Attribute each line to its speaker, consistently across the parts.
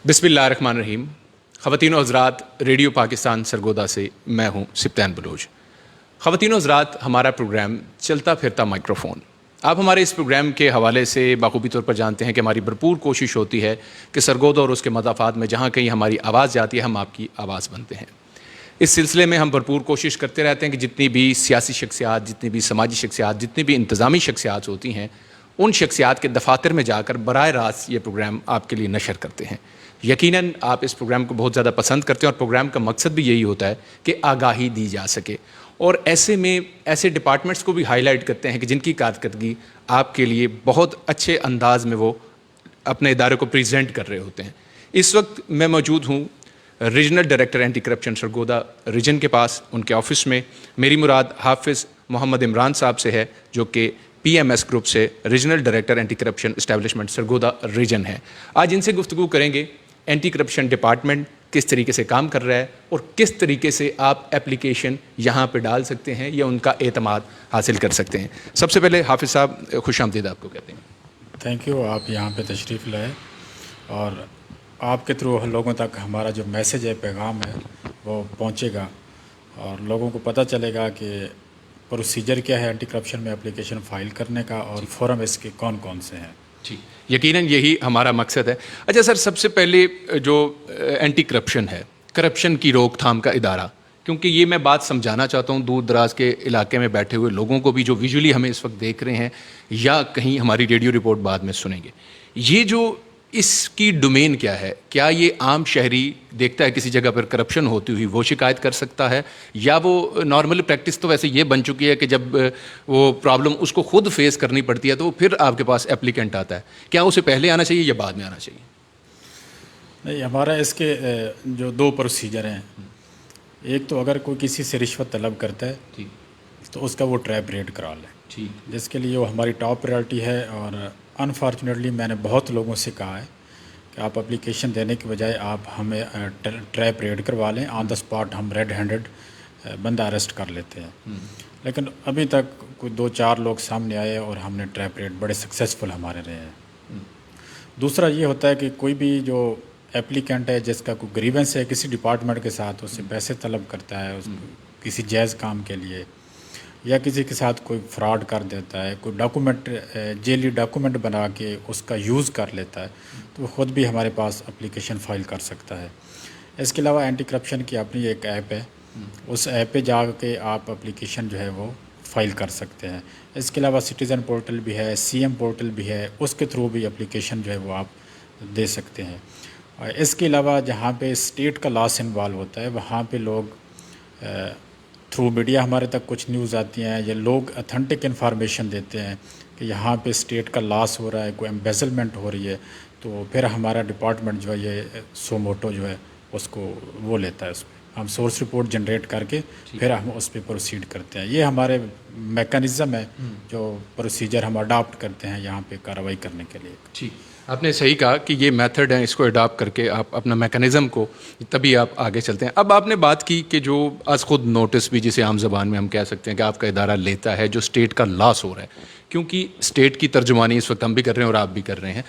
Speaker 1: بسم اللہ الرحمن الرحیم. خواتین و حضرات, ریڈیو پاکستان سرگودا سے میں ہوں سبطین بلوچ. خواتین و حضرات, ہمارا پروگرام چلتا پھرتا مائکروفون. آپ ہمارے اس پروگرام کے حوالے سے بخوبی طور پر جانتے ہیں کہ ہماری بھرپور کوشش ہوتی ہے کہ سرگودا اور اس کے مضافات میں جہاں کہیں ہماری آواز جاتی ہے ہم آپ کی آواز بنتے ہیں. اس سلسلے میں ہم بھرپور کوشش کرتے رہتے ہیں کہ جتنی بھی سیاسی شخصیات, جتنی بھی سماجی شخصیات, جتنی بھی انتظامی شخصیات ہوتی ہیں, ان شخصیات کے دفاتر میں جا کر براہ راست یہ پروگرام آپ کے لیے نشر کرتے ہیں. یقیناً آپ اس پروگرام کو بہت زیادہ پسند کرتے ہیں اور پروگرام کا مقصد بھی یہی ہوتا ہے کہ آگاہی دی جا سکے, اور ایسے میں ایسے ڈپارٹمنٹس کو بھی ہائی لائٹ کرتے ہیں کہ جن کی کارکردگی آپ کے لیے بہت اچھے انداز میں وہ اپنے ادارے کو پریزنٹ کر رہے ہوتے ہیں. اس وقت میں موجود ہوں regional director anti corruption Sargodha region کے پاس, ان کے آفس میں. میری مراد حافظ محمد عمران صاحب سے ہے جو کہ پی ایم ایس گروپ سے regional director anti corruption establishment Sargodha region ہے. آج ان سے گفتگو کریں گے اینٹی کرپشن ڈپارٹمنٹ کس طریقے سے کام کر رہا ہے اور کس طریقے سے آپ اپلیکیشن یہاں پہ ڈال سکتے ہیں یا ان کا اعتماد حاصل کر سکتے ہیں. سب سے پہلے حافظ صاحب, خوش آمدید آپ کو کہتے ہیں.
Speaker 2: تھینک یو, آپ یہاں پہ تشریف لائے اور آپ کے تھرو لوگوں تک ہمارا جو میسیج ہے, پیغام ہے, وہ پہنچے گا اور لوگوں کو پتہ چلے گا کہ پروسیجر کیا ہے اینٹی کرپشن میں اپلیکیشن فائل کرنے کا اور فورم اس کے کون کون سے ہیں.
Speaker 1: جی, یقیناً یہی ہمارا مقصد ہے. اچھا سر, سب سے پہلے جو اینٹی کرپشن ہے, کرپشن کی روک تھام کا ادارہ, کیونکہ یہ میں بات سمجھانا چاہتا ہوں دور دراز کے علاقے میں بیٹھے ہوئے لوگوں کو بھی جو ویژولی ہمیں اس وقت دیکھ رہے ہیں یا کہیں ہماری ریڈیو رپورٹ بعد میں سنیں گے, یہ جو اس کی ڈومین کیا ہے, کیا یہ عام شہری دیکھتا ہے کسی جگہ پر کرپشن ہوتی ہوئی وہ شکایت کر سکتا ہے, یا وہ نارمل پریکٹس تو ویسے یہ بن چکی ہے کہ جب وہ پرابلم اس کو خود فیس کرنی پڑتی ہے تو پھر آپ کے پاس اپلیکینٹ آتا ہے, کیا اسے پہلے آنا چاہیے یا بعد میں آنا چاہیے؟
Speaker 2: نہیں, ہمارا اس کے جو دو پروسیجر ہیں. ایک تو اگر کوئی کسی سے رشوت طلب کرتا ہے
Speaker 1: جی,
Speaker 2: تو اس کا وہ ٹریپ ریڈ کرا لے,
Speaker 1: ٹھیک,
Speaker 2: جس کے لیے وہ ہماری ٹاپ پریورٹی ہے. اور انفارچونیٹلی میں نے بہت لوگوں سے کہا ہے کہ آپ اپلیکیشن دینے کے بجائے آپ ہمیں ٹریپ ریڈ کروا لیں, آن دا اسپاٹ ہم ریڈ ہینڈڈ بندہ اریسٹ کر لیتے ہیں. لیکن ابھی تک کوئی 2-4 لوگ سامنے آئے اور ہم نے ٹریپ ریڈ بڑے سکسیزفل ہمارے رہے ہیں. دوسرا یہ ہوتا ہے کہ کوئی بھی جو اپلیکینٹ ہے جس کا کوئی گریونس ہے کسی ڈپارٹمنٹ کے ساتھ, اس سے پیسے طلب کرتا ہے کسی جائز کام کے لیے, یا کسی کے ساتھ کوئی فراڈ کر دیتا ہے, کوئی ڈاکومنٹ جیلی ڈاکومنٹ بنا کے اس کا یوز کر لیتا ہے, تو وہ خود بھی ہمارے پاس اپلیکیشن فائل کر سکتا ہے. اس کے علاوہ اینٹی کرپشن کی اپنی ایک ایپ ہے, اس ایپ پہ جا کے آپ اپلیکیشن جو ہے وہ فائل کر سکتے ہیں. اس کے علاوہ سٹیزن پورٹل بھی ہے, سی ایم پورٹل بھی ہے, اس کے تھرو بھی اپلیکیشن جو ہے وہ آپ دے سکتے ہیں. اس کے علاوہ جہاں پہ اسٹیٹ کا لاس انوالو ہوتا ہے وہاں پہ لوگ تھرو میڈیا ہمارے تک کچھ نیوز آتی ہیں یا لوگ اتھینٹک انفارمیشن دیتے ہیں کہ یہاں پہ اسٹیٹ کا لاس ہو رہا ہے, کوئی ایمبیزلمنٹ ہو رہی ہے, تو پھر ہمارا ڈپارٹمنٹ جو ہے یہ سو موٹو جو ہے اس کو وہ لیتا ہے, اس پہ ہم سورس رپورٹ جنریٹ کر کے پھر ہم اس پہ پروسیڈ کرتے ہیں. یہ ہمارے میکانزم ہے جو پروسیجر ہم اڈاپٹ کرتے ہیں یہاں پہ کارروائی کرنے کے لیے.
Speaker 1: ٹھیک, آپ نے صحیح کہا کہ یہ میتھڈ ہے, اس کو اڈاپٹ کر کے آپ اپنا میکانزم کو تبھی آپ آگے چلتے ہیں. اب آپ نے بات کی کہ جو از خود نوٹس بھی جسے عام زبان میں ہم کہہ سکتے ہیں کہ آپ کا ادارہ لیتا ہے جو اسٹیٹ کا لاس ہو رہا ہے, کیونکہ اسٹیٹ کی ترجمانی اس وقت ہم بھی کر رہے ہیں اور آپ بھی کر رہے ہیں,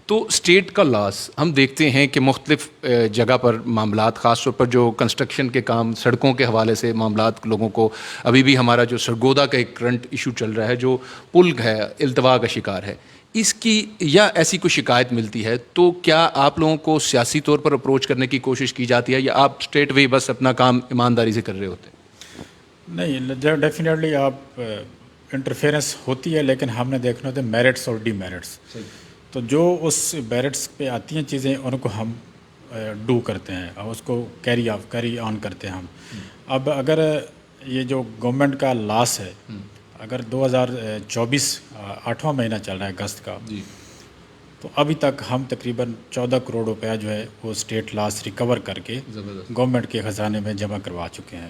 Speaker 1: تو اسٹیٹ کا لاس ہم دیکھتے ہیں کہ مختلف جگہ پر معاملات, خاص طور پر جو کنسٹرکشن کے کام, سڑکوں کے حوالے سے معاملات لوگوں کو, ابھی بھی ہمارا جو سرگودا کا ایک کرنٹ ایشو چل رہا ہے جو پل ہے, التوا کا شکار ہے, اس کی یا ایسی کوئی شکایت ملتی ہے تو کیا آپ لوگوں کو سیاسی طور پر اپروچ کرنے کی کوشش کی جاتی ہے یا آپ اسٹریٹ وے بس اپنا کام ایمانداری سے کر رہے ہوتے ہیں؟
Speaker 2: نہیں, ڈیفینیٹلی آپ انٹرفیئرنس ہوتی ہے, لیکن ہم نے دیکھنا ہوتا ہے میرٹس اور ڈی میرٹس. تو جو اس میرٹس پہ آتی ہیں چیزیں ان کو ہم ڈو کرتے ہیں اور اس کو کیری آن کرتے ہیں ہم. اب اگر یہ جو گورنمنٹ کا لاس ہے, اگر 2024 8واں مہینہ چل رہا ہے اگست کا, تو ابھی تک ہم تقریباً 14 کروڑ روپیہ جو ہے وہ اسٹیٹ لاس ریکور کر کے گورنمنٹ کے خزانے میں جمع کروا چکے ہیں.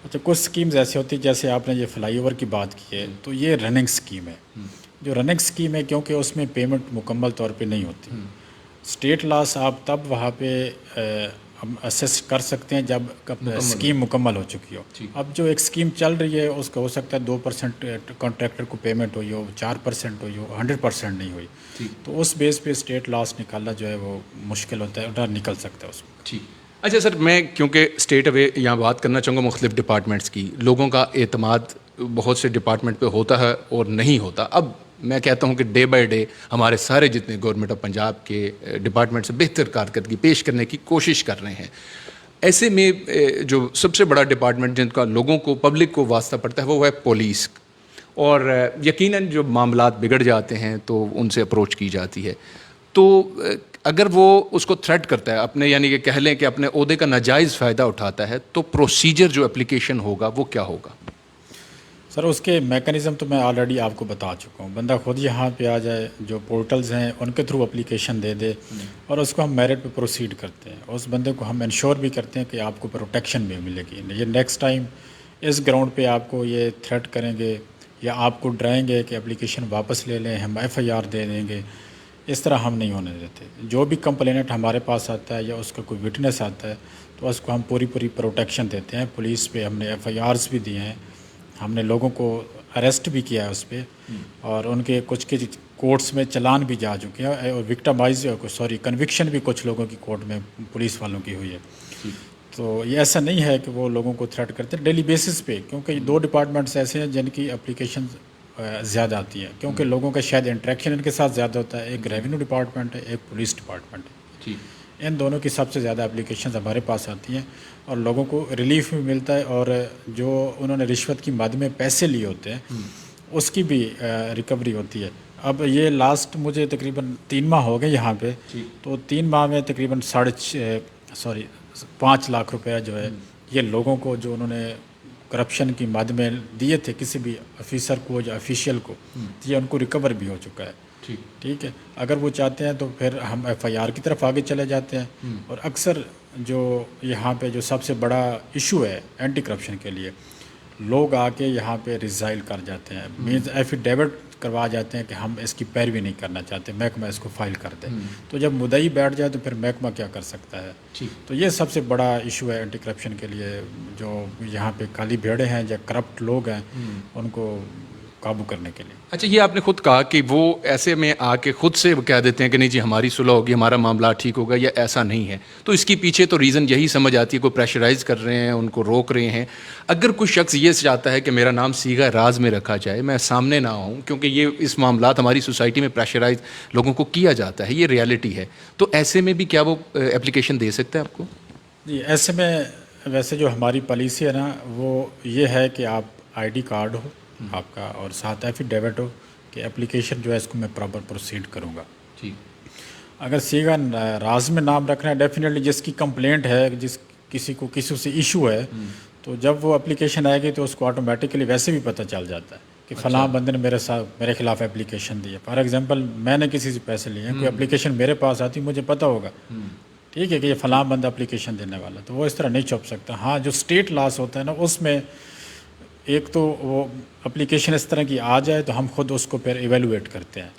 Speaker 2: اچھا, کچھ سکیمز ایسی ہوتی ہیں جیسے آپ نے یہ فلائی اوور کی بات کی ہے, تو یہ رننگ سکیم ہے. جو رننگ سکیم ہے کیونکہ اس میں پیمنٹ مکمل طور پہ نہیں ہوتی. اسٹیٹ لاس آپ تب وہاں پہ ہم اسیس کر سکتے ہیں جب اسکیم مکمل ہو چکی ہو. اب جو ایک اسکیم چل رہی ہے اس کا ہو سکتا ہے 2% کانٹریکٹر کو پیمنٹ ہوئی ہو, 4% ہوئی ہو, 100% نہیں ہوئی, تو اس بیس پہ اسٹیٹ لاس نکالنا جو ہے وہ مشکل ہوتا ہے, اور نکل سکتا ہے اس میں.
Speaker 1: ٹھیک. اچھا سر, میں کیونکہ اسٹیٹ اوے یہاں بات کرنا چاہوں گا مختلف ڈپارٹمنٹس کی. لوگوں کا اعتماد بہت سے ڈپارٹمنٹ پہ ہوتا ہے اور نہیں ہوتا. اب میں کہتا ہوں کہ ڈے بائی ڈے ہمارے سارے جتنے گورنمنٹ آف پنجاب کے ڈپارٹمنٹ سے بہتر کارکردگی پیش کرنے کی کوشش کر رہے ہیں. ایسے میں جو سب سے بڑا ڈپارٹمنٹ جن کا لوگوں کو, پبلک کو واسطہ پڑتا ہے وہ ہے پولیس. اور یقیناً جو معاملات بگڑ جاتے ہیں تو ان سے اپروچ کی جاتی ہے. تو اگر وہ اس کو تھریٹ کرتا ہے اپنے, یعنی کہ کہہ لیں کہ اپنے عہدے کا ناجائز فائدہ اٹھاتا ہے, تو پروسیجر جو اپلیکیشن ہوگا وہ کیا ہوگا؟
Speaker 2: سر اس کے میکانزم تو میں آلریڈی آپ کو بتا چکا ہوں. بندہ خود یہاں پہ آ جائے, جو پورٹلز ہیں ان کے تھرو اپلیکیشن دے دے, اور اس کو ہم میرٹ پہ پروسیڈ کرتے ہیں. اس بندے کو ہم انشور بھی کرتے ہیں کہ آپ کو پروٹیکشن بھی ملے گی. یہ نیکسٹ ٹائم اس گراؤنڈ پہ آپ کو یہ تھریٹ کریں گے یا آپ کو ڈرائیں گے کہ اپلیکیشن واپس لے لیں, ہم FIR دے دیں گے, اس طرح ہم نہیں ہونے دیتے. جو بھی کمپلینٹ ہمارے پاس آتا ہے یا اس کا کوئی وٹنس آتا ہے تو اس کو ہم پوری پروٹیکشن دیتے ہیں. پولیس پہ ہم نے FIRs بھی دیے ہیں, ہم نے لوگوں کو اریسٹ بھی کیا ہے اس پہ, اور ان کے کچھ کے کورٹس میں چلان بھی جا چکے ہیں, اور کنوکشن بھی کچھ لوگوں کی کورٹ میں پولیس والوں کی ہوئی ہے. تو یہ ایسا نہیں ہے کہ وہ لوگوں کو تھریٹ کرتے ڈیلی بیسس پہ, کیونکہ یہ 2 ڈپارٹمنٹس ایسے ہیں جن کی اپلیکیشن زیادہ آتی ہیں, کیونکہ لوگوں کا شاید انٹریکشن ان کے ساتھ زیادہ ہوتا ہے. ایک ریونیو ڈپارٹمنٹ ہے, ایک پولیس ڈپارٹمنٹ ہے. ان دونوں کی سب سے زیادہ اپلیکیشنز ہمارے پاس آتی ہیں, اور لوگوں کو ریلیف بھی ملتا ہے, اور جو انہوں نے رشوت کی مد میں پیسے لیے ہوتے ہیں اس کی بھی ریکوری ہوتی ہے. اب یہ لاسٹ مجھے تقریباً 3 ماہ ہو گئے یہاں پہ, تو 3 ماہ میں تقریباً 5 لاکھ روپے جو ہے یہ لوگوں کو, جو انہوں نے کرپشن کی مد میں دیے تھے کسی بھی آفیسر کو یا آفیشیل کو, یہ ان کو ریکور بھی ہو چکا ہے. ٹھیک ہے, اگر وہ چاہتے ہیں تو پھر ہم FIR کی طرف آگے چلے جاتے ہیں. اور اکثر جو یہاں پہ جو سب سے بڑا ایشو ہے اینٹی کرپشن کے لیے, لوگ آ کے یہاں پہ ریزائل کر جاتے ہیں, مینز ایفیڈیوٹ کروا جاتے ہیں کہ ہم اس کی پیروی نہیں کرنا چاہتے, محکمہ اس کو فائل کر دے. تو جب مدعی بیٹھ جائے تو پھر محکمہ کیا کر سکتا ہے؟ تو یہ سب سے بڑا ایشو ہے اینٹی کرپشن کے لیے. جو یہاں پہ کالی بھیڑیں ہیں یا کرپٹ لوگ ہیں ان کو قابو کرنے کے لیے.
Speaker 1: اچھا, یہ آپ نے خود کہا کہ وہ ایسے میں آ کے خود سے کہہ دیتے ہیں کہ نہیں جی ہماری صلح ہوگی, ہمارا معاملہ ٹھیک ہوگا, یا ایسا نہیں ہے. تو اس کے پیچھے تو ریزن یہی سمجھ آتی ہے, کوئی پریشرائز کر رہے ہیں, ان کو روک رہے ہیں. اگر کوئی شخص یہ چاہتا ہے کہ میرا نام صیغہ راز میں رکھا جائے, میں سامنے نہ ہوں, کیونکہ یہ اس معاملات ہماری سوسائٹی میں پریشرائز لوگوں کو کیا جاتا ہے, یہ ریالٹی ہے, تو ایسے میں بھی کیا وہ اپلیکیشن دے سکتا ہے آپ کو؟
Speaker 2: جی, ایسے میں ویسے جو ہماری پالیسی ہے نا وہ یہ ہے کہ آپ ID کارڈ ہو آپ کا, اور ساتھ ایفیڈیوٹ ہو کہ اپلیکیشن جو ہے اس کو میں پراپر پروسیڈ کروں گا. اگر صیغہ راز میں نام رکھنا ہے, ڈیفینیٹلی جس کی کمپلینٹ ہے, جس کسی کو کسی سے ایشو ہے, تو جب وہ اپلیکیشن آئے گی تو اس کو آٹومیٹیکلی ویسے بھی پتہ چل جاتا ہے کہ فلاں بندے نے میرے خلاف اپلیکیشن دی ہے. فار ایگزامپل میں نے کسی سے پیسے لیے ہیں, کوئی اپلیکیشن میرے پاس آتی, مجھے پتہ ہوگا ٹھیک ہے کہ یہ فلاں بندہ اپلیکیشن دینے والا, تو وہ اس طرح نہیں چھپ سکتا. ہاں, جو اسٹیٹ لاس ہوتا ہے نا اس میں ایک تو وہ اپلیکیشن اس طرح کی آ جائے تو ہم خود اس کو پھر ایویلویٹ کرتے ہیں.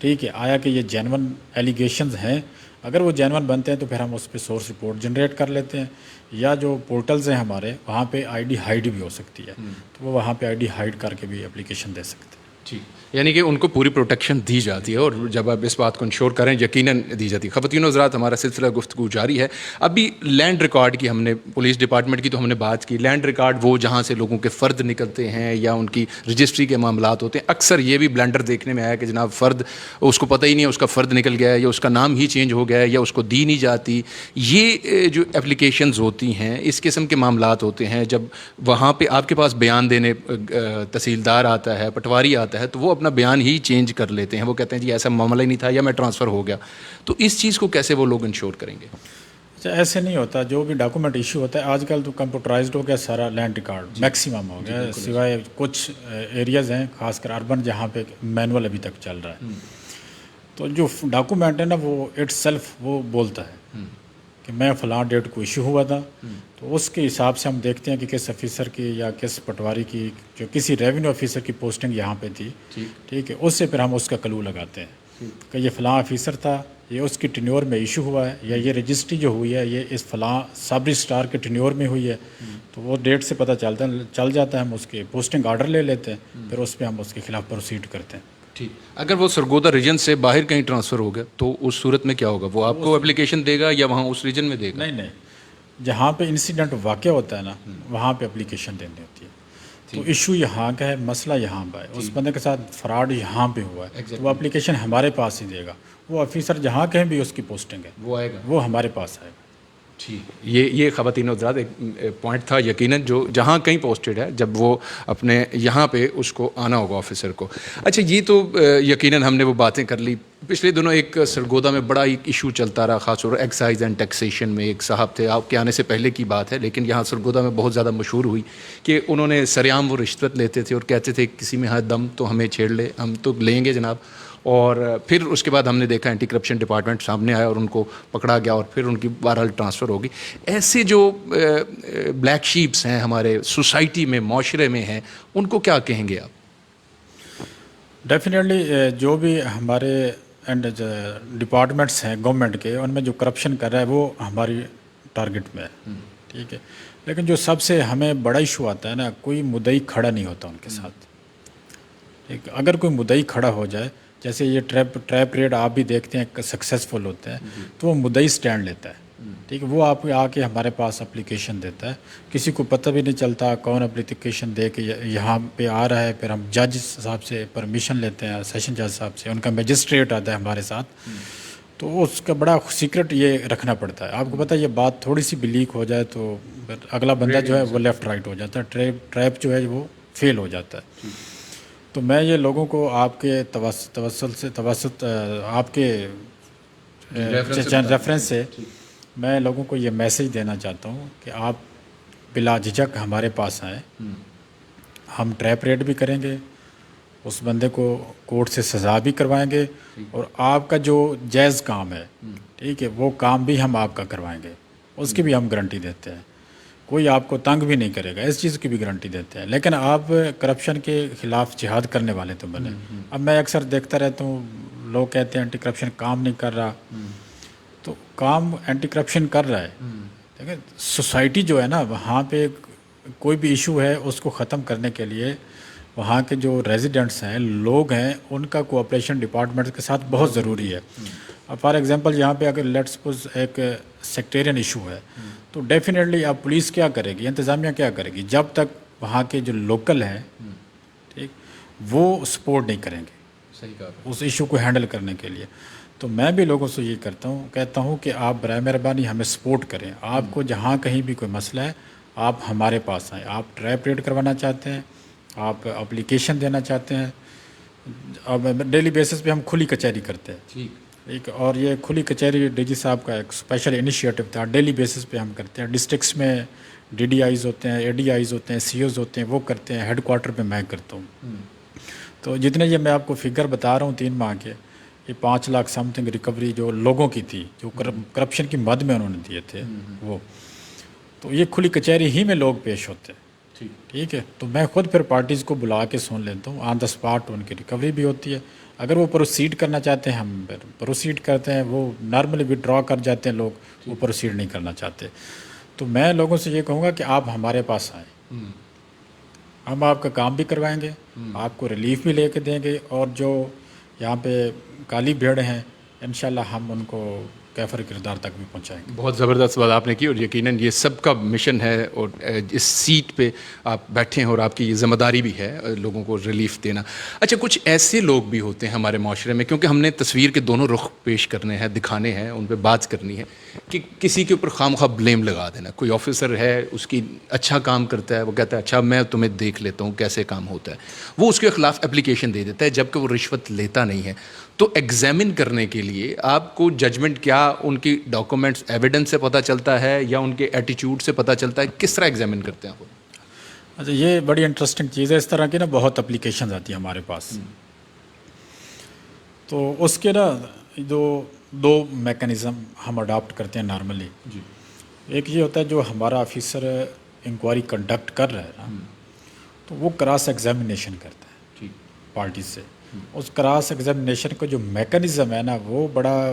Speaker 2: ٹھیک ہے, آیا کہ یہ جینون ایلیگیشنز ہیں, اگر وہ جینون بنتے ہیں تو پھر ہم اس پہ سورس رپورٹ جنریٹ کر لیتے ہیں, یا جو پورٹلز ہیں ہمارے وہاں پہ ID ہائڈ بھی ہو سکتی ہے, تو وہ وہاں پہ ID ہائڈ کر کے بھی اپلیکیشن دے سکتے ہیں.
Speaker 1: یعنی کہ ان کو پوری پروٹیکشن دی جاتی ہے, اور جب آپ اس بات کو انشور کریں یقیناً دی جاتی ہے. خواتین و حضرات, ہمارا سلسلہ گفتگو جاری ہے. ابھی لینڈ ریکارڈ کی ہم نے, پولیس ڈپارٹمنٹ کی تو ہم نے بات کی. لینڈ ریکارڈ وہ جہاں سے لوگوں کے فرد نکلتے ہیں یا ان کی رجسٹری کے معاملات ہوتے ہیں. اکثر یہ بھی بلنڈر دیکھنے میں آیا کہ جناب فرد, اس کو پتہ ہی نہیں ہے اس کا فرد نکل گیا ہے, یا اس کا نام ہی چینج ہو گیا ہے, یا اس کو دی نہیں جاتی. یہ جو اپلیکیشنز ہوتی ہیں اس قسم کے معاملات ہوتے ہیں, جب وہاں پہ آپ کے پاس بیان دینے تحصیلدار آتا ہے, پٹواری آتا ہے, تو وہ اپنا بیان ہی چینج کر لیتے ہیں. وہ کہتے ہیں جی ایسا معاملہ ہی نہیں تھا, یا میں ٹرانسفر ہو گیا. تو اس چیز کو کیسے وہ لوگ انشور کریں گے؟
Speaker 2: اچھا, ایسے نہیں ہوتا. جو بھی ڈاکومنٹ ایشو ہوتا ہے آج کل تو کمپیوٹرائزڈ ہو گیا سارا لینڈ ریکارڈ, میکسیمم ہو گیا, سوائے کچھ ایریاز ہیں خاص کر اربن جہاں پہ مینول ابھی تک چل رہا ہے. تو جو ڈاکومنٹ ہے نا وہ اٹ سیلف وہ بولتا ہے کہ میں فلاں ڈیٹ کو ایشو ہوا تھا, تو اس کے حساب سے ہم دیکھتے ہیں کہ کس آفیسر کی یا کس پٹواری کی, جو کسی ریونیو آفیسر کی پوسٹنگ یہاں پہ تھی, ٹھیک ہے, اس سے پھر ہم اس کا کلو لگاتے ہیں کہ یہ فلاں آفیسر تھا, یہ اس کی ٹینیور میں ایشو ہوا ہے یا یہ رجسٹری جو ہوئی ہے یہ اس فلاں سب رجسٹرار کے ٹینیور میں ہوئی ہے، تو وہ ڈیٹ سے پتہ چل جاتا ہے، ہم اس کے پوسٹنگ آرڈر لے لیتے ہیں، پھر اس پہ ہم اس کے خلاف پروسیڈ کرتے ہیں۔
Speaker 1: ٹھیک، اگر وہ سرگودا ریجن سے باہر کہیں ٹرانسفر ہو گیا تو اس صورت میں کیا ہوگا؟ وہ آپ کو اپلیکیشن دے گا یا وہاں اس ریجن میں دے گا؟
Speaker 2: نہیں، جہاں پہ انسیڈنٹ واقع ہوتا ہے نا وہاں پہ اپلیکیشن دینی ہوتی ہے، تو ایشو یہاں کا ہے، مسئلہ یہاں پہ ہے، اس بندے کے ساتھ فراڈ یہاں پہ ہوا ہے، تو وہ اپلیکیشن ہمارے پاس ہی دے گا، وہ آفیسر جہاں کہیں بھی اس کی پوسٹنگ ہے
Speaker 1: وہ آئے گا،
Speaker 2: وہ ہمارے پاس آئے گا۔
Speaker 1: ٹھیک، یہ خواتین حضرات ایک پوائنٹ تھا یقیناً جو جہاں کہیں پوسٹڈ ہے جب وہ اپنے یہاں پہ اس کو آنا ہوگا آفیسر کو۔ اچھا، یہ تو یقیناً ہم نے وہ باتیں کر لی۔ پچھلے دنوں ایک سرگودا میں بڑا ایک ایشو چلتا رہا، خاص طور پر ایکسائز اینڈ ٹیکسیشن میں ایک صاحب تھے، آپ کے آنے سے پہلے کی بات ہے، لیکن یہاں سرگودا میں بہت زیادہ مشہور ہوئی کہ انہوں نے سریعام وہ رشوت لیتے تھے اور کہتے تھے کسی میں ہاتھ دم تو ہمیں چھیڑ لے، ہم تو لیں گے جناب، اور پھر اس کے بعد ہم نے دیکھا اینٹی کرپشن ڈپارٹمنٹ سامنے آیا اور ان کو پکڑا گیا اور پھر ان کی بہرحال ٹرانسفر ہوگی۔ ایسے جو بلیک شیپس ہیں ہمارے سوسائٹی میں، معاشرے میں ہیں، ان کو کیا کہیں گے آپ؟
Speaker 2: ڈیفینیٹلی جو بھی ہمارے ڈپارٹمنٹس ہیں گورنمنٹ کے، ان میں جو کرپشن کر رہا ہے وہ ہماری ٹارگٹ میں ہے، ٹھیک ہے، لیکن جو سب سے ہمیں بڑا ایشو آتا ہے نا، کوئی مدعی کھڑا نہیں ہوتا ان کے ساتھ، ٹھیک، اگر کوئی مدعی کھڑا ہو جائے، جیسے یہ ٹریپ ریڈ آپ بھی دیکھتے ہیں سکسیزفل ہوتے ہیں، تو وہ مدعی سٹینڈ لیتا ہے، ٹھیک ہے، وہ آپ آ کے ہمارے پاس اپلیکیشن دیتا ہے، کسی کو پتہ بھی نہیں چلتا کون اپلیکیشن دے کے یہاں پہ آ رہا ہے، پھر ہم جج صاحب سے پرمیشن لیتے ہیں، سیشن جج صاحب سے، ان کا میجسٹریٹ آتا ہے ہمارے ساتھ، تو اس کا بڑا سیکرٹ یہ رکھنا پڑتا ہے۔ آپ کو پتہ ہے یہ بات تھوڑی سی بھی لیک ہو جائے تو اگلا بندہ جو ہے وہ لیفٹ رائٹ ہو جاتا ہے، ٹریپ جو ہے وہ فیل ہو جاتا ہے۔ تو میں یہ لوگوں کو آپ کے توسط آپ کے ریفرنس سے میں لوگوں کو یہ میسیج دینا چاہتا ہوں کہ آپ بلا جھجک ہمارے پاس آئیں، ہم ٹریپ ریڈ بھی کریں گے، اس بندے کو کورٹ سے سزا بھی کروائیں گے، اور آپ کا جو جائز کام ہے، ٹھیک ہے، وہ کام بھی ہم آپ کا کروائیں گے، اس کی بھی ہم گارنٹی دیتے ہیں، کوئی آپ کو تنگ بھی نہیں کرے گا، اس چیز کی بھی گارنٹی دیتے ہیں۔ لیکن آپ کرپشن کے خلاف جہاد کرنے والے تو بنے۔ اب میں اکثر دیکھتا رہتا ہوں، لوگ کہتے ہیں اینٹی کرپشن کام نہیں کر رہا، تو کام اینٹی کرپشن کر رہا ہے، دیکھیں سوسائٹی جو ہے نا وہاں پہ کوئی بھی ایشو ہے اس کو ختم کرنے کے لیے وہاں کے جو ریزیڈنٹس ہیں، لوگ ہیں، ان کا کوآپریشن ڈپارٹمنٹ کے ساتھ بہت ضروری ہے۔ اب فار ایگزامپل یہاں پہ اگر لیٹ سپوز ایک سیکٹیرین ایشو ہے، تو ڈیفینیٹلی اب پولیس کیا کرے گی، انتظامیہ کیا کرے گی، جب تک وہاں کے جو لوکل ہیں، ٹھیک، وہ سپورٹ نہیں کریں گے
Speaker 1: صحیح کہا
Speaker 2: اس ایشو کو ہینڈل کرنے کے لیے۔ تو میں بھی لوگوں سے یہ کہتا ہوں کہ آپ برائے مہربانی ہمیں سپورٹ کریں، آپ کو جہاں کہیں بھی کوئی مسئلہ ہے آپ ہمارے پاس آئیں، آپ ٹریپ ریڈ کروانا چاہتے ہیں، آپ اپلیکیشن دینا چاہتے ہیں، اب ڈیلی بیسس پہ ہم کھلی کچہری کرتے ہیں، ٹھیک، اور یہ کھلی کچہری ڈی جی صاحب کا ایک اسپیشل انیشیٹو تھا، ڈیلی بیسس پہ ہم کرتے ہیں، ڈسٹرکس میں ڈی ڈی آئیز ہوتے ہیں، اے ڈی آئیز ہوتے ہیں، سی اوز ہوتے ہیں، وہ کرتے ہیں، ہیڈ کوارٹر پہ میں کرتا ہوں۔ تو جتنے یہ میں آپ کو فگر بتا رہا ہوں 3 ماہ کے، یہ 5 لاکھ سم تھنگ ریکوری جو لوگوں کی تھی، جو کرپشن کی مد میں انہوں نے دیے تھے، وہ تو یہ کھلی کچہری ہی میں لوگ پیش ہوتے ہیں، ٹھیک ہے، تو میں خود پھر پارٹیز کو بلا کے سن لیتا ہوں، آن دا اسپاٹ ان کی ریکوری بھی ہوتی ہے، اگر وہ پروسیڈ کرنا چاہتے ہیں ہم پھر پروسیڈ کرتے ہیں، وہ نارملی وڈرا کر جاتے ہیں لوگ، وہ پروسیڈ نہیں کرنا چاہتے۔ تو میں لوگوں سے یہ کہوں گا کہ آپ ہمارے پاس آئیں، ہم آپ کا کام بھی کروائیں گے، آپ کو ریلیف بھی لے کے دیں گے، اور جو یہاں پہ کالی بھیڑ ہیں انشاءاللہ ہم ان کو کیفر کردار تک بھی پہنچائیں گے۔
Speaker 1: بہت زبردست بات آپ نے کی، اور یقیناً یہ سب کا مشن ہے، اور اس سیٹ پہ آپ بیٹھے ہیں اور آپ کی یہ ذمہ داری بھی ہے لوگوں کو ریلیف دینا۔ اچھا، کچھ ایسے لوگ بھی ہوتے ہیں ہمارے معاشرے میں، کیونکہ ہم نے تصویر کے دونوں رخ پیش کرنے ہیں، دکھانے ہیں، ان پہ بات کرنی ہے، کہ کسی کے اوپر خواہ بلیم لگا دینا۔ کوئی آفیسر ہے، اس کی اچھا کام کرتا ہے، وہ کہتا ہے اچھا میں تمہیں دیکھ لیتا ہوں کیسے کام ہوتا ہے، وہ اس کے خلاف اپلیکیشن دے دیتا ہے جبکہ وہ رشوت لیتا نہیں ہے۔ تو ایگزامن کرنے کے لیے آپ کو ججمنٹ کیا ان کی ڈاکومنٹس ایویڈنس سے پتہ چلتا ہے یا ان کے ایٹیچیوڈ سے پتہ چلتا ہے، کس طرح ایگزامن کرتے ہیں آپ؟
Speaker 2: اچھا، یہ بڑی انٹرسٹنگ چیز ہے، اس طرح کی نا بہت اپلیکیشنز آتی ہیں ہمارے پاس، تو اس کے نا دو میکانزم ہم اڈاپٹ کرتے ہیں نارملی۔ ایک یہ ہوتا ہے جو ہمارا آفیسر انکوائری کنڈکٹ کر رہا ہے نا، تو وہ کراس ایگزامینیشن کرتا ہے پارٹی سے، اس کراس ایگزامینیشن کا جو میکانزم ہے نا وہ بڑا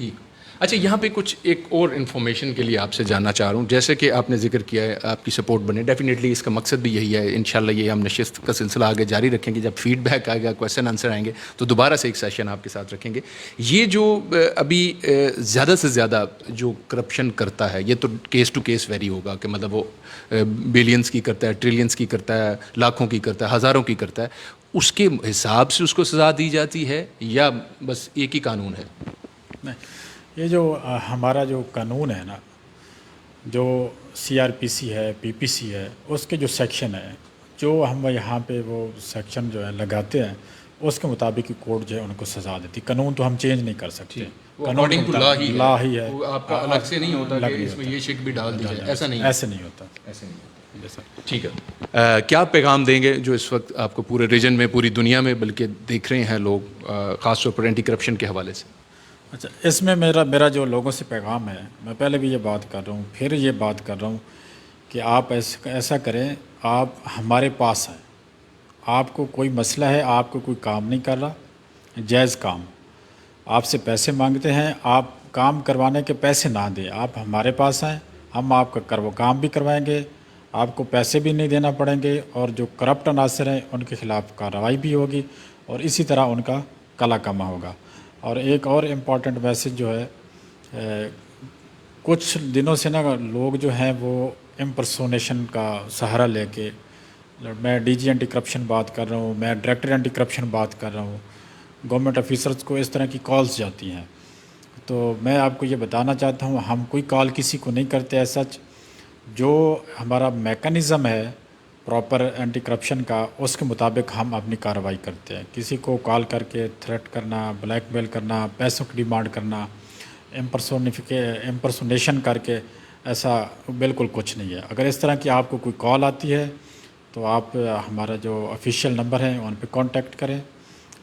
Speaker 1: ٹھیک. اچھا یہاں پہ کچھ ایک اور انفارمیشن کے لیے آپ سے جاننا چاہ رہا ہوں. جیسے کہ آپ نے ذکر کیا ہے آپ کی سپورٹ بنے, ڈیفینیٹلی اس کا مقصد بھی یہی ہے. انشاءاللہ یہ ہم نشست کا سلسلہ آگے جاری رکھیں گے. جب فیڈ بیک آئے گا, کویسچن آنسر آئیں گے, تو دوبارہ سے ایک سیشن آپ کے ساتھ رکھیں گے. یہ جو ابھی زیادہ سے زیادہ جو کرپشن کرتا ہے, یہ تو کیس ٹو کیس ویری ہوگا کہ مطلب وہ بلینس کی کرتا ہے, ٹریلینس کی کرتا ہے, لاکھوں کی کرتا ہے, ہزاروں کی کرتا ہے, اس کے حساب سے اس کو سزا دی جاتی ہے یا بس ایک ہی قانون ہے؟
Speaker 2: نہیں, یہ جو ہمارا جو قانون ہے نا, جو CRPC ہے, PPC ہے, اس کے جو سیکشن ہے, جو ہم یہاں پہ وہ سیکشن جو ہے لگاتے ہیں, اس کے مطابق کورٹ جو ہے ان کو سزا دیتی. قانون تو ہم چینج نہیں کر سکتے,
Speaker 1: اکارڈنگ ٹو لا ہی ہے.
Speaker 2: ہے.
Speaker 1: آپ کا الگ سے نہیں ہوتا کہ اس میں یہ شک بھی ڈال دی جائے, ایسا نہیں.
Speaker 2: ایسے نہیں ہوتا.
Speaker 1: ایسے نہیں. ٹھیک ہے. کیا پیغام دیں گے جو اس وقت آپ کو پورے ریجن میں, پوری دنیا میں بلکہ دیکھ رہے ہیں لوگ, خاص طور پر اینٹی کرپشن کے حوالے سے؟
Speaker 2: اچھا, اس میں میرا جو لوگوں سے پیغام ہے, میں پہلے بھی یہ بات کر رہا ہوں, پھر یہ بات کر رہا ہوں کہ آپ ایسا کریں, آپ ہمارے پاس ہیں, آپ کو کوئی مسئلہ ہے, آپ کو کوئی کام نہیں کر رہا, جائز کام, آپ سے پیسے مانگتے ہیں, آپ کام کروانے کے پیسے نہ دیں, آپ ہمارے پاس ہیں, ہم آپ کا کام بھی کروائیں گے, آپ کو پیسے بھی نہیں دینا پڑیں گے, اور جو کرپٹ عناصر ہیں ان کے خلاف کارروائی بھی ہوگی, اور اسی طرح ان کا کلا کما ہوگا. اور ایک اور امپورٹنٹ میسج جو ہے, کچھ دنوں سے نا لوگ جو ہیں وہ امپرسونیشن کا سہارا لے کے, میں DG اینٹی کرپشن بات کر رہا ہوں, میں ڈائریکٹر اینٹی کرپشن بات کر رہا ہوں, گورنمنٹ آفیسرز کو اس طرح کی کالز جاتی ہیں. تو میں آپ کو یہ بتانا چاہتا ہوں, ہم کوئی کال کسی کو نہیں کرتے ایز سچ. جو ہمارا میکانزم ہے پراپر اینٹی کرپشن کا, اس کے مطابق ہم اپنی کارروائی کرتے ہیں. کسی کو کال کر کے تھریٹ کرنا, بلیک میل کرنا, پیسوں کی ڈیمانڈ کرنا, امپرسونیشن کر کے, ایسا بالکل کچھ نہیں ہے. اگر اس طرح کی آپ کو کوئی کال آتی ہے تو آپ ہمارا جو آفیشیل نمبر ہے ان پہ کانٹیکٹ کریں,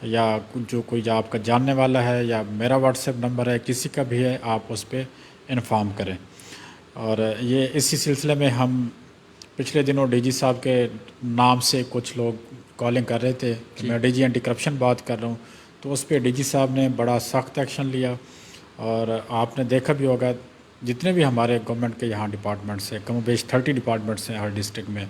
Speaker 2: یا جو کوئی آپ کا جاننے والا ہے, یا میرا واٹس ایپ نمبر ہے, کسی کا بھی ہے, آپ اس پہ انفارم کریں. اور یہ اسی سلسلے میں ہم پچھلے دنوں DG صاحب کے نام سے کچھ لوگ کالنگ کر رہے تھے کہ میں DG اینٹی کرپشن بات کر رہا ہوں, تو اس پہ DG صاحب نے بڑا سخت ایکشن لیا. اور آپ نے دیکھا بھی ہوگا جتنے بھی ہمارے گورنمنٹ کے یہاں ڈپارٹمنٹس ہیں, کم و بیش 30 ڈپارٹمنٹس ہیں ہر ڈسٹرکٹ میں,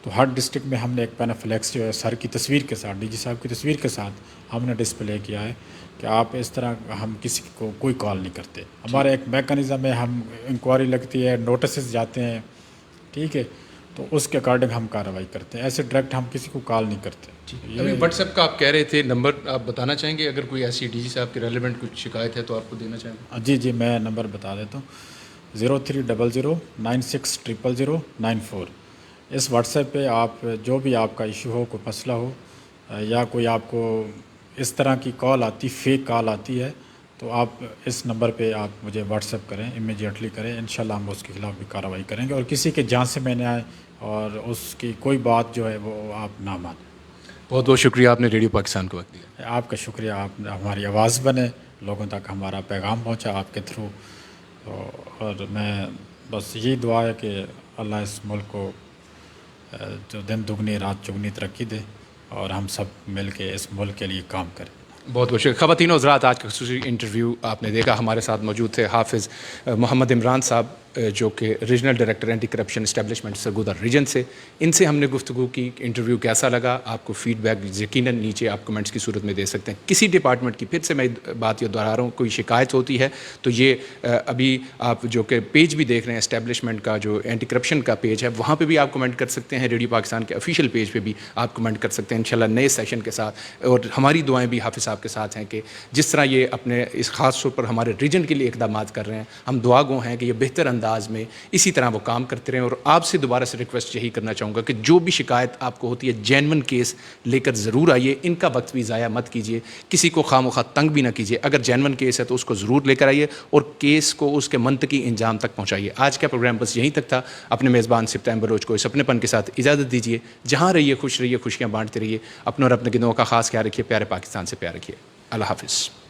Speaker 2: تو ہر ڈسٹرکٹ میں ہم نے ایک پینافلیکس جو ہے سر کی تصویر کے ساتھ, DG صاحب کی تصویر کے ساتھ ہم نے ڈسپلے کیا ہے کہ آپ اس طرح ہم کسی کو کوئی کال نہیں کرتے. ہمارا ایک میکانزم ہے, ہم انکوائری لگتی ہے, نوٹسز جاتے ہیں, ٹھیک ہے, تو اس کے اکارڈنگ ہم کارروائی کرتے ہیں. ایسے ڈائریکٹ ہم کسی کو کال نہیں کرتے.
Speaker 1: ابھی واٹس ایپ کا آپ کہہ رہے تھے نمبر, آپ بتانا چاہیں گے اگر کوئی ایسی DG صاحب کی ریلیونٹ کچھ شکایت ہے تو آپ کو دینا چاہیں گے؟
Speaker 2: جی میں نمبر بتا دیتا ہوں, 0300960009. اس واٹس ایپ پہ آپ جو بھی آپ کا ایشو ہو, کوئی مسئلہ ہو, یا کوئی آپ کو اس طرح کی کال آتی, فیک کال آتی ہے, تو آپ اس نمبر پہ آپ مجھے واٹس ایپ کریں, امیڈیٹلی کریں. انشاءاللہ ہم اس کے خلاف بھی کارروائی کریں گے, اور کسی کے جان سے میں نے آئے اور اس کی کوئی بات جو ہے وہ آپ نہ مانیں.
Speaker 1: بہت بہت شکریہ, آپ نے ریڈیو پاکستان کو وقت دیا.
Speaker 2: آپ کا شکریہ, آپ ہماری آواز بنے, لوگوں تک ہمارا پیغام پہنچا آپ کے تھرو. اور میں بس یہی دعا ہے کہ اللہ اس ملک کو جو دن دگنی رات چگنی ترقی دے, اور ہم سب مل کے اس ملک کے لیے کام کریں.
Speaker 1: بہت بہت شکریہ. خواتین و حضرات, آج کا خصوصی انٹرویو آپ نے دیکھا. ہمارے ساتھ موجود تھے حافظ محمد عمران صاحب, جو کہ regional director anti corruption establishment Sargodha region سے. ان سے ہم نے گفتگو کی. انٹرویو کیسا لگا آپ کو فیڈ بیک یقیناً نیچے آپ کمنٹس کی صورت میں دے سکتے ہیں. کسی ڈپارٹمنٹ کی, پھر سے میں بات یہ دہرا رہا ہوں, کوئی شکایت ہوتی ہے تو یہ ابھی آپ جو کہ پیج بھی دیکھ رہے ہیں اسٹیبلشمنٹ کا, جو اینٹی کرپشن کا پیج ہے, وہاں پہ بھی آپ کمنٹ کر سکتے ہیں. ریڈیو پاکستان کے آفیشیل پیج پہ بھی آپ کمنٹ کر سکتے ہیں انشاءاللہ نئے سیشن کے ساتھ. اور ہماری دعائیں بھی حافظ صاحب کے ساتھ ہیں کہ جس طرح یہ اپنے اس خاص طور پر ہمارے ریجن کے لیے اقدامات کر رہے ہیں, ہم دعا گو ہیں کہ یہ بہتر انداز میں اسی طرح وہ کام کرتے رہیں. اور آپ سے دوبارہ سے ریکویسٹ یہی کرنا چاہوں گا کہ جو بھی شکایت آپ کو ہوتی ہے, جینون کیس لے کر ضرور آئیے. ان کا وقت بھی ضائع مت کیجیے, کسی کو خواہ مخواہ تنگ بھی نہ کیجیے. اگر جینون کیس ہے تو اس کو ضرور لے کر آئیے, اور کیس کو اس کے منطقی انجام تک پہنچائیے. آج کا پروگرام بس یہیں تک تھا. اپنے میزبان سپتین بلوچ کو اس اپنے پن کے ساتھ اجازت دیجیے. جہاں رہیے خوش رہیے, خوشیاں بانٹتے رہیے. اپنے اور اپنے گنوں کا خاص خیال رکھیے. پیارے پاکستان سے پیار رکھیے. اللہ حافظ.